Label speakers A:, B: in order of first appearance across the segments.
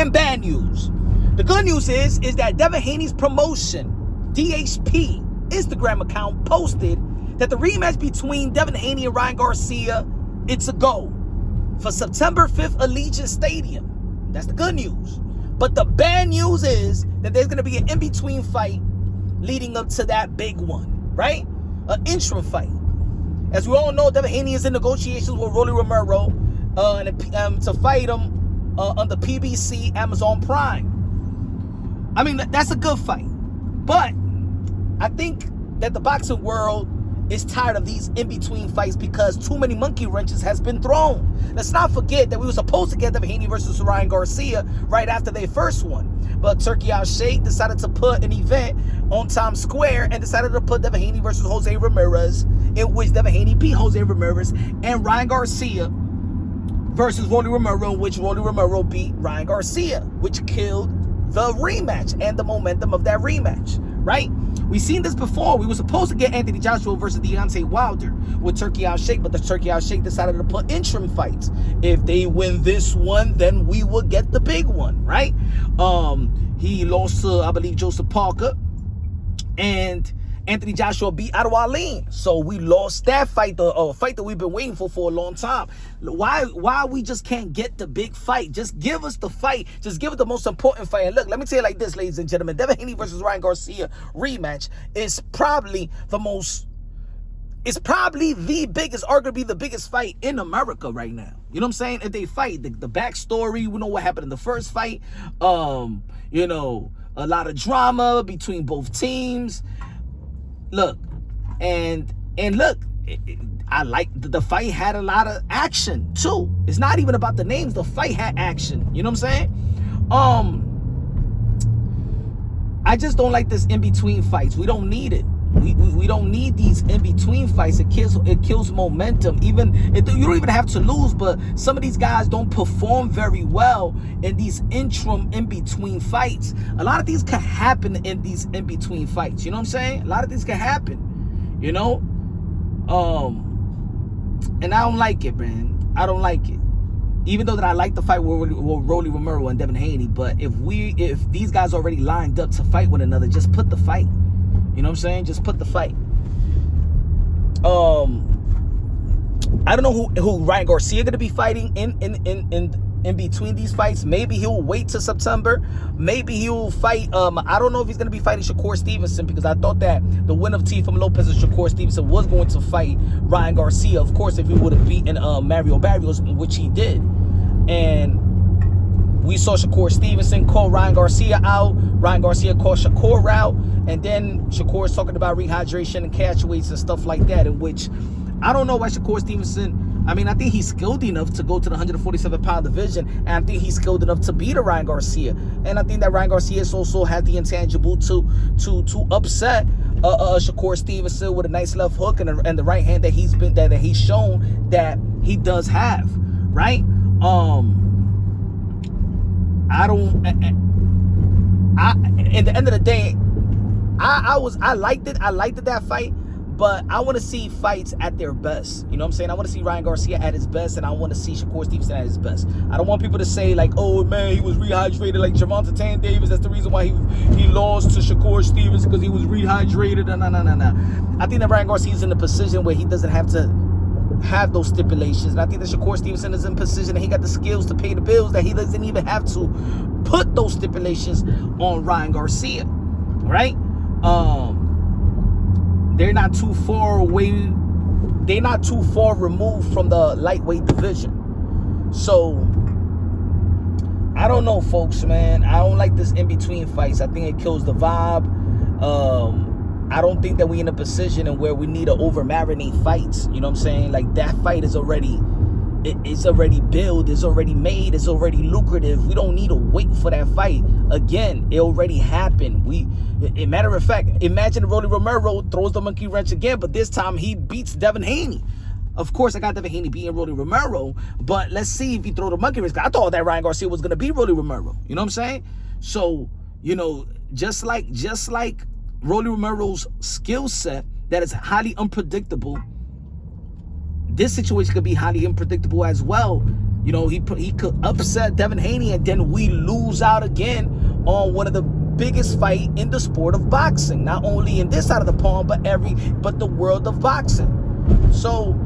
A: and bad news. The good news is that Devin Haney's promotion, DHP, Instagram account posted that the rematch between Devin Haney and Ryan Garcia, it's a go for September 5th, Allegiant Stadium. That's the good news. But the bad news is that there's going to be an in-between fight leading up to that big one, right? An interim fight. As we all know, Devin Haney is in negotiations with Rolly Romero to fight him on the PBC Amazon Prime. I mean, that's a good fight. But I think that the boxing world is tired of these in-between fights because too many monkey wrenches has been thrown. Let's not forget that we were supposed to get Devin Haney versus Ryan Garcia right after they first won. But Turkey Al-Sheikh decided to put an event on Times Square and decided to put Devin Haney versus Jose Ramirez, in which Devin Haney beat Jose Ramirez, and Ryan Garcia versus Rolly Romero, in which Rolly Romero beat Ryan Garcia, which killed the rematch and the momentum of that rematch, right? We've seen this before. We were supposed to get Anthony Joshua versus Deontay Wilder with Turkey Al-Sheikh, but the Turkey Al-Sheikh decided to put interim fights. If they win this one, then we will get the big one, right? He lost to, I believe, Joseph Parker, and Anthony Joshua beat Adwale Lean. So we lost that fight, the fight that we've been waiting for a long time. Why we just can't get the big fight? Just give us the fight. Just give it the most important fight. And look, let me tell you like this, ladies and gentlemen. Devin Haney versus Ryan Garcia rematch is probably the biggest, arguably the biggest fight in America right now. You know what I'm saying? If they fight, the backstory, we know what happened in the first fight. You know, a lot of drama between both teams. Look, and look, I like the fight had a lot of action too. It's not even about the names. The fight had action. You know what I'm saying? I just don't like this in between fights. We don't need it. We don't need these in between fights. It kills momentum. You don't even have to lose, but some of these guys don't perform very well in these interim in between fights. A lot of these can happen in these in between fights. You know what I'm saying? A lot of these can happen. You know, and I don't like it, man. I don't like it. Even though that I like the fight with Rolly Romero and Devin Haney, but if these guys already lined up to fight one another, just put the fight. You know what I'm saying? Just put the fight. I don't know who Ryan Garcia going to be fighting in between these fights. Maybe he'll wait till September. Maybe he'll fight. I don't know if he's going to be fighting Shakur Stevenson, because I thought that the winner of Team from Lopez and Shakur Stevenson was going to fight Ryan Garcia. Of course, if he would have beaten Mario Barrios, which he did. And we saw Shakur Stevenson call Ryan Garcia out. Ryan Garcia called Shakur out. And then Shakur is talking about rehydration and catch weights and stuff like that, in which I don't know why Shakur Stevenson, I mean, I think he's skilled enough to go to the 147-pound division, and I think he's skilled enough to beat a Ryan Garcia. And I think that Ryan Garcia also has the intangible to upset Shakur Stevenson with a nice left hook and the right hand that he's shown that he does have, right? At the end of the day, I liked it. I liked that fight, but I want to see fights at their best. You know what I'm saying? I want to see Ryan Garcia at his best, and I want to see Shakur Stevenson at his best. I don't want people to say like, oh man, he was rehydrated like Gervonta Tan Davis. That's the reason why he lost to Shakur Stevenson, because he was rehydrated. No. I think that Ryan Garcia is in a position where he doesn't have to have those stipulations, and I think that Shakur Stevenson is in a position that he got the skills to pay the bills, that he doesn't even have to put those stipulations on Ryan Garcia, right? They're not too far away. They're not too far removed from the lightweight division. So I don't know, folks, man. I don't like this in between fights. I think it kills the vibe. I don't think that we in a position in where we need to over marinate fights. You know what I'm saying? Like, that fight is already, it's already built, it's already made, it's already lucrative. We don't need to wait for that fight. Again, it already happened. Matter of fact, imagine Rolly Romero throws the monkey wrench again, but this time he beats Devin Haney. Of course, I got Devin Haney beating Rolly Romero, but let's see if he throw the monkey wrench. I thought that Ryan Garcia was going to beat Rolly Romero. You know what I'm saying? So, you know, just like Rolly Romero's skill set that is highly unpredictable, this situation could be highly unpredictable as well. You know, he could upset Devin Haney, and then we lose out again on one of the biggest fight in the sport of boxing, not only in this side of the pond, but the world of boxing. So,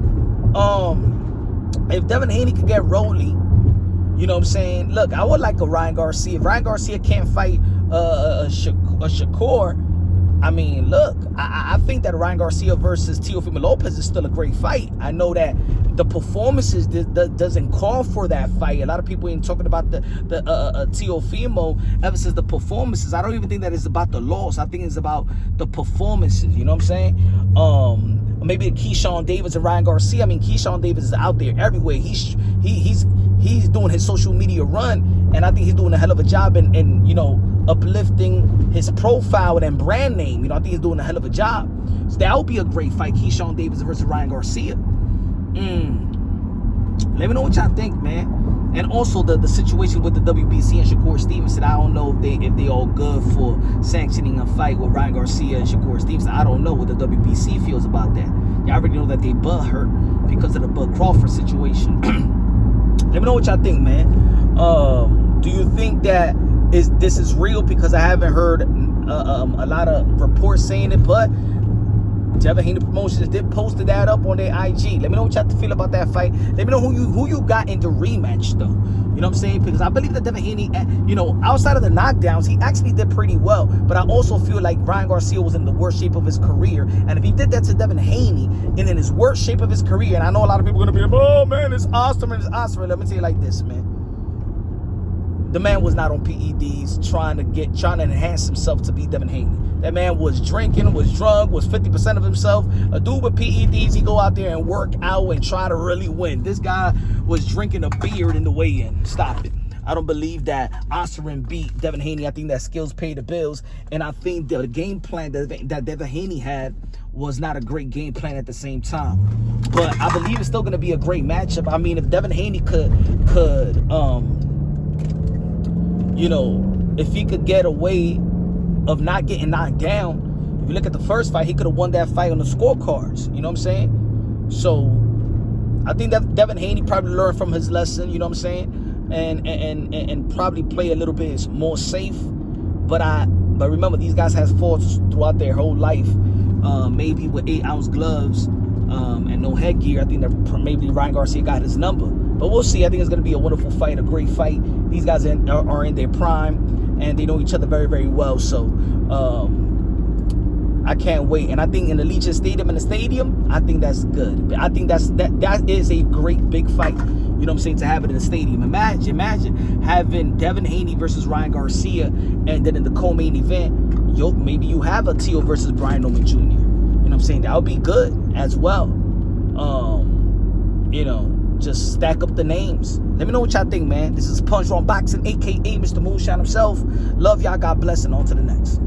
A: if Devin Haney could get Rolly, you know what I'm saying? Look, I would like a Ryan Garcia. If Ryan Garcia can't fight a Shakur, I mean, look, I think that Ryan Garcia versus Teofimo Lopez is still a great fight. I know that the performances doesn't call for that fight. A lot of people ain't talking about the Teofimo ever since the performances. I don't even think that it's about the loss. I think it's about the performances. You know what I'm saying? Maybe Keyshawn Davis and Ryan Garcia. I mean, Keyshawn Davis is out there everywhere. He's doing his social media run, and I think he's doing a hell of a job in you know, uplifting his profile and brand name. You know, I think he's doing a hell of a job. So that would be a great fight, Keyshawn Davis versus Ryan Garcia. Let me know what y'all think, man. And also the situation with the WBC and Shakur Stevenson. I don't know if they all good for sanctioning a fight with Ryan Garcia and Shakur Stevenson. I don't know what the WBC feels about that. Y'all already know that they butt hurt because of the Bud Crawford situation. Let me know what y'all think, man. Do you think that this is real? Because I haven't heard a lot of reports saying it, but Devin Haney Promotions did post that up on their IG. Let me know what y'all feel about that fight. Let me know who you got in the rematch, though. You know what I'm saying? Because I believe that Devin Haney, you know, outside of the knockdowns, he actually did pretty well. But I also feel like Ryan Garcia was in the worst shape of his career. And if he did that to Devin Haney and in his worst shape of his career, and I know a lot of people are going to be like, oh, man, it's awesome. Let me tell you like this, man. The man was not on PEDs trying to enhance himself to be Devin Haney. That man was drinking, was drunk, was 50% of himself. A dude with PEDs, he go out there and work out and try to really win. This guy was drinking a beer in the weigh-in. Stop it. I don't believe that Interim beat Devin Haney. I think that skills pay the bills. And I think the game plan that Devin Haney had was not a great game plan at the same time. But I believe it's still going to be a great matchup. I mean, if Devin Haney could you know, if he could get away of not getting knocked down, if you look at the first fight, he could have won that fight on the scorecards. You know what I'm saying? So I think that Devin Haney probably learned from his lesson. You know what I'm saying? And probably play a little bit more safe. But remember, these guys has fought throughout their whole life, maybe with 8-ounce gloves and no headgear. I think that maybe Ryan Garcia got his number. But we'll see. I think it's going to be a wonderful fight, a great fight. These guys are in their prime, and they know each other very, very well. So I can't wait. And I think in the Allegiant Stadium, I think that's good. I think that is a great big fight. You know what I'm saying? To have it in the stadium. Imagine having Devin Haney versus Ryan Garcia, and then in the co-main event, maybe you have a Teo versus Brian Norman Jr. You know what I'm saying? That would be good as well. You know, just stack up the names. Let me know what y'all think, man. This is Punch on Boxing, a.k.a. Mr. Moonshine himself. Love y'all. God bless, and on to the next.